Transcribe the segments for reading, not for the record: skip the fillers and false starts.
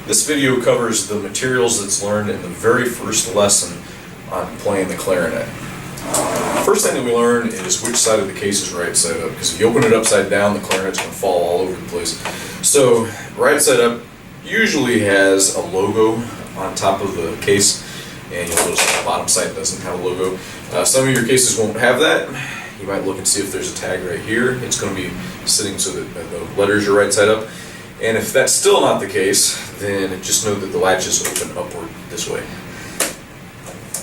This video covers the materials that's learned in the very first lesson on playing the clarinet. First thing that we learn is which side of the case is right side up, because if you open it upside down, the clarinet's going to fall all over the place. So right side up usually has a logo on top of the case, and you'll notice the bottom side doesn't have a logo. Some of your cases won't have that. You might look and see if there's a tag right here. It's going to be sitting so that the letters are right side up. And if that's still not the case, then just know that the latches open upward this way.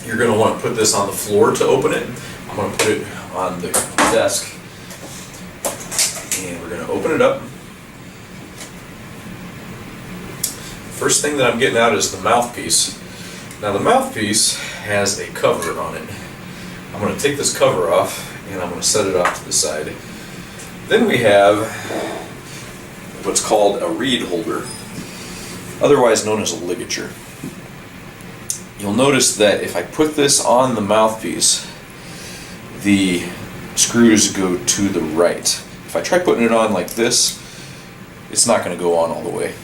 You're going to want to put this on the floor to open it. I'm going to put it on the desk, and we're going to open it up. First thing that I'm getting out is the mouthpiece. Now the mouthpiece has a cover on it. I'm going to take this cover off and I'm going to set it off to the side. Then we have what's called a reed holder, otherwise known as a ligature. You'll notice that if I put this on the mouthpiece, the screws go to the right. If I try putting it on like this, it's not going to go on all the way.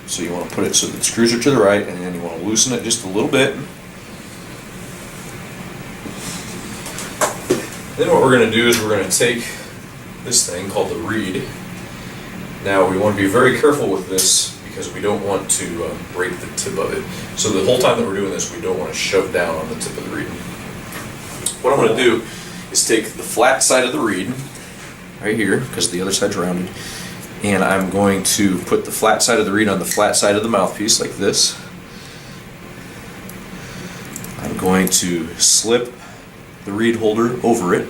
So you want to put it so that the screws are to the right, and then you want to loosen it just a little bit. Then what we're going to do is we're going to take this thing called the reed. Now we want to be very careful with this because we don't want to break the tip of it. So the whole time that we're doing this, we don't want to shove down on the tip of the reed. What I'm going to do is take the flat side of the reed, right here, because the other side's rounded, and I'm going to put the flat side of the reed on the flat side of the mouthpiece like this. I'm going to slip the reed holder over it,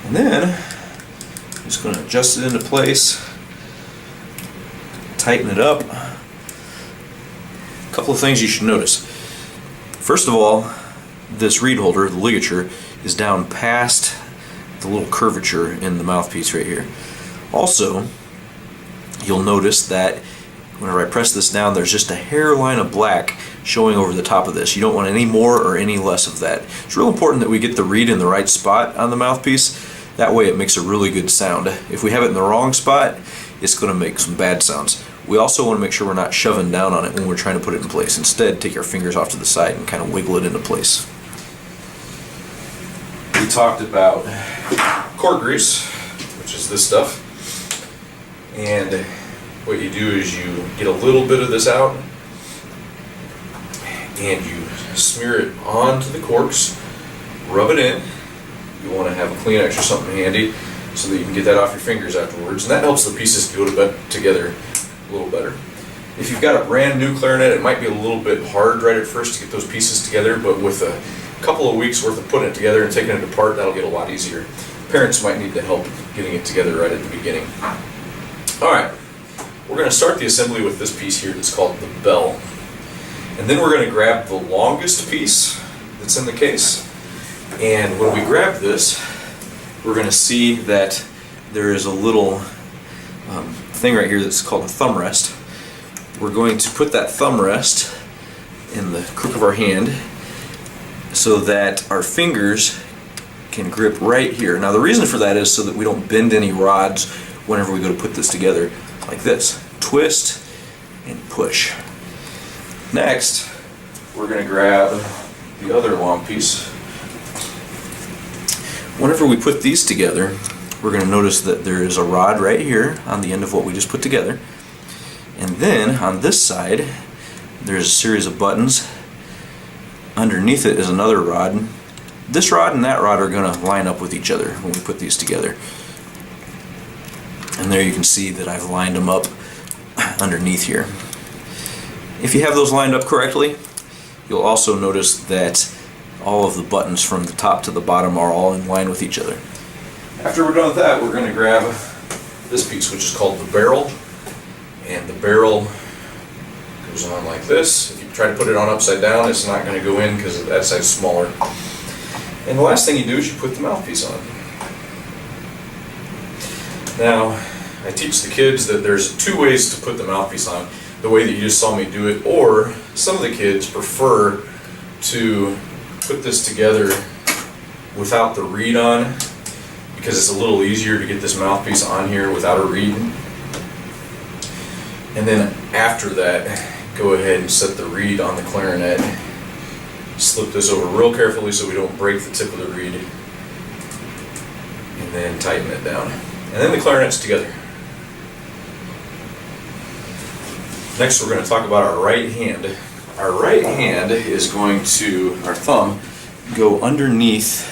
and then I'm just going to adjust it into place, tighten it up. A couple of things you should notice. First of all, this reed holder, the ligature, is down past the little curvature in the mouthpiece right here. Also, you'll notice that whenever I press this down, there's just a hairline of black showing over the top of this. You don't want any more or any less of that. It's real important that we get the reed in the right spot on the mouthpiece. That way it makes a really good sound. If we have it in the wrong spot, it's going to make some bad sounds. We also want to make sure we're not shoving down on it when we're trying to put it in place. Instead, take your fingers off to the side and kind of wiggle it into place. We talked about cork grease, which is this stuff. And what you do is you get a little bit of this out and you smear it onto the corks, rub it in. You want to have a Kleenex or something handy so that you can get that off your fingers afterwards, and that helps the pieces go together a little better. If you've got a brand new clarinet, it might be a little bit hard right at first to get those pieces together, but with a couple of weeks worth of putting it together and taking it apart, that'll get a lot easier. Parents might need to help getting it together right at the beginning. Alright, we're going to start the assembly with this piece here that's called the bell. And then we're going to grab the longest piece that's in the case. And when we grab this, we're going to see that there is a little thing right here that's called a thumb rest. We're going to put that thumb rest in the crook of our hand so that our fingers can grip right here. Now the reason for that is so that we don't bend any rods whenever we go to put this together like this. Twist and push. Next, we're going to grab the other long piece. Whenever we put these together, we're going to notice that there is a rod right here on the end of what we just put together. And then on this side, there's a series of buttons. Underneath it is another rod. This rod and that rod are going to line up with each other when we put these together. And there you can see that I've lined them up underneath here. If you have those lined up correctly, you'll also notice that all of the buttons from the top to the bottom are all in line with each other. After we're done with that, we're going to grab this piece, which is called the barrel. And the barrel goes on like this. If you try to put it on upside down, it's not going to go in because that side's smaller. And the last thing you do is you put the mouthpiece on. Now, I teach the kids that there's two ways to put the mouthpiece on. The way that you just saw me do it, or some of the kids prefer to put this together without the reed on because it's a little easier to get this mouthpiece on here without a reed. And then after that, go ahead and set the reed on the clarinet. Slip this over real carefully so we don't break the tip of the reed. And then tighten it down. And then the clarinet's together. Next we're going to talk about our right hand. Our right hand is going to, our thumb, go underneath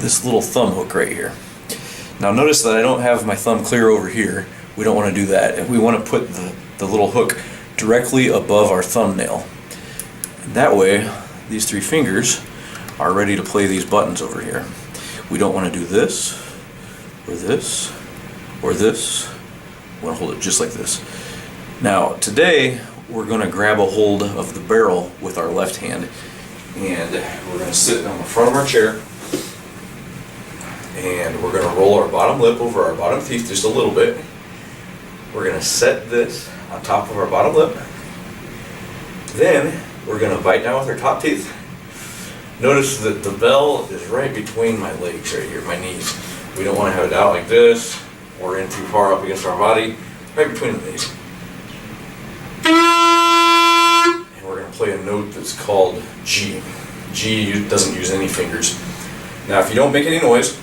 this little thumb hook right here. Now notice that I don't have my thumb clear over here. We don't want to do that. We want to put the little hook directly above our thumbnail. And that way, these three fingers are ready to play these buttons over here. We don't want to do this, or this, or this. We want to hold it just like this. Now, today, we're going to grab a hold of the barrel with our left hand, and we're going to sit on the front of our chair, and we're going to roll our bottom lip over our bottom teeth just a little bit. We're going to set this on top of our bottom lip. Then, we're going to bite down with our top teeth. Notice that the bell is right between my legs right here, my knees. We don't want to have it out like this, or in too far up against our body, right between the knees. And we're going to play a note that's called G. G doesn't use any fingers. Now if you don't make any noise,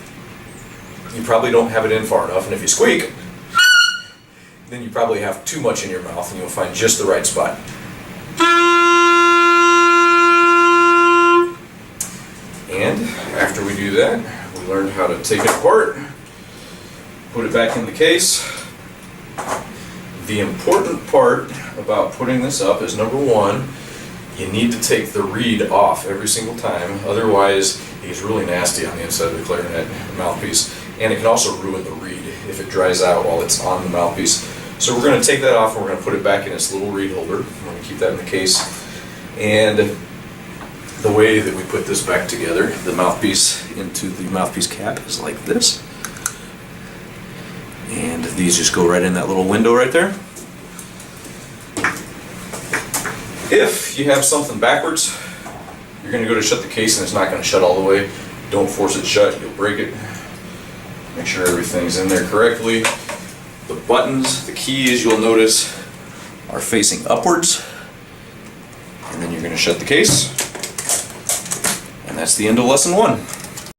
you probably don't have it in far enough, and if you squeak, then you probably have too much in your mouth and you'll find just the right spot. And after we do that, we learned how to take it apart, put it back in the case. The important part about putting this up is, number one, you need to take the reed off every single time, otherwise it gets really nasty on the inside of the clarinet mouthpiece, and it can also ruin the reed if it dries out while it's on the mouthpiece. So we're going to take that off and we're going to put it back in its little reed holder. We're going to keep that in the case. And the way that we put this back together, the mouthpiece into the mouthpiece cap, is like this. And these just go right in that little window right there. If you have something backwards, you're going to go to shut the case and it's not going to shut all the way. Don't force it shut, you'll break it. Make sure everything's in there correctly. The buttons, the keys, you'll notice, are facing upwards. And then you're going to shut the case. And that's the end of lesson 1.